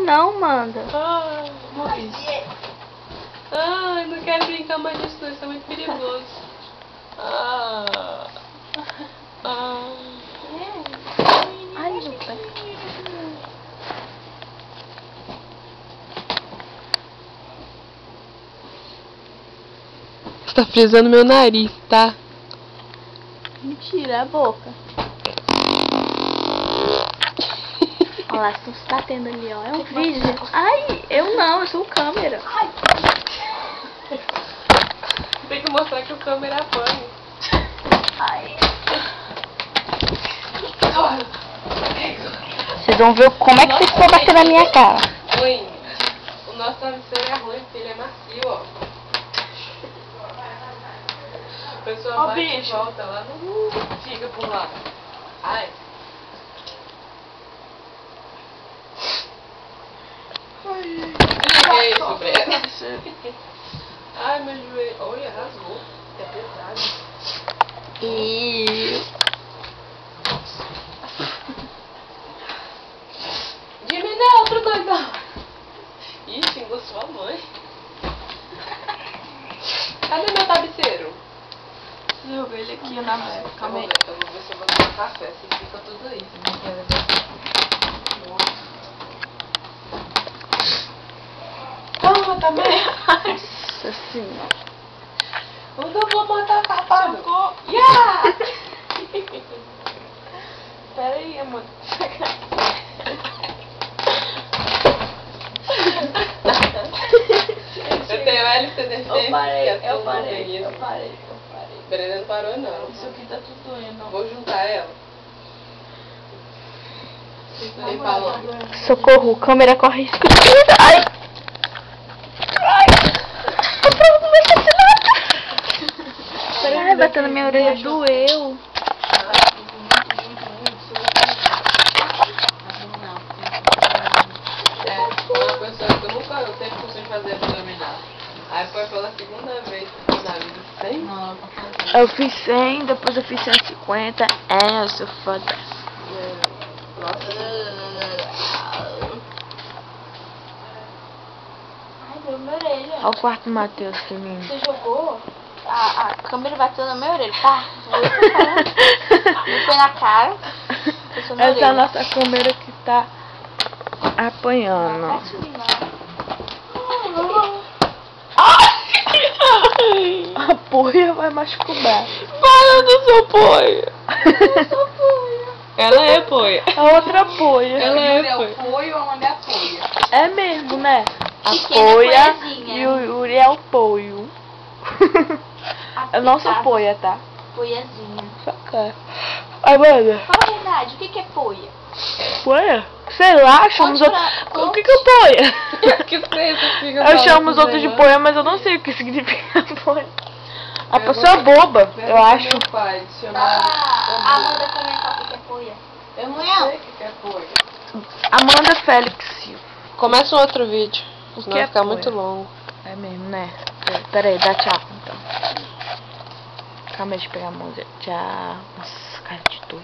não, Amanda. Ai, morri. Ai, não quero brincar mais disso não, isso é muito perigoso. Ai, meu pé. Você tá frisando meu nariz, tá? Mentira, a boca. Olha lá, se você tá tendo ali, ó. É um vídeo. Ai, eu não, eu sou câmera. Ai. Tem que mostrar que o câmera apanha. Ai. Vocês vão ver como é que vocês vão bater na minha cara. Ruim. O nosso travesseiro é ruim porque ele é macio, ó. A pessoa vai e volta lá, não fica por lá. Ai. Que é isso, Breno? Ai, meu joelho. Olha, rasgou. É pesado. E... Diminui outro doidão. Ih, xingou sua mãe. Cadê meu travesseiro? joguei ele aqui na mesa. Calma aí. Eu vou ver se eu vou tomar café. Vocês ficam tudo aí. Vocês não querem ver. Toma também. Nossa senhora. Onde eu vou matar a carpada? Yeah! Pera aí, amor. Eu tenho LCD. Eu parei. Brenda não parou não. Isso aqui tá tudo doendo. Vou juntar ela. Aí falou. Socorro, câmera corre. Ai! Ai! Ai, batendo na minha orelha, doeu. É, uma pessoa que eu nunca teve curso de fazer abdominal. Aí foi pela segunda vez na vida, 100? Eu fiz 100, depois eu fiz 150. É, eu sou foda. Nossa. Ai, deu minha orelha. Olha o quarto do Matheus, filhinho. Você jogou? A câmera bateu na minha orelha, tá? Não foi na cara. Essa é a nossa câmera que tá apanhando. A poia vai machucar. Para, eu não sou poia. Ela é poia. A outra poia. Ela é poia. O poio, a Amanda é a poia. É mesmo, né? A Pequena poia poiazinha. e o Yuri é o poio. Eu não sou poia, tá? Poiazinha. Saca. Amanda, Fala a verdade, o que é poia? poia? Sei lá, chamamos Conte outros. pra- O que é poia? Que preço fica Eu chamo os outros de poia, mas eu não sei o que significa poia. A pessoa é boba, eu acho. Meu pai, chamado... A Amanda comentou o que é poia. Eu não sei o que é poia. Amanda Félix Silva. Começa um outro vídeo, senão que é vai ficar poia? muito longo. É mesmo, né? Pera aí, dá tchau então. Calma aí, deixa eu pegar a música. Tchau. Nossa, cara de doido.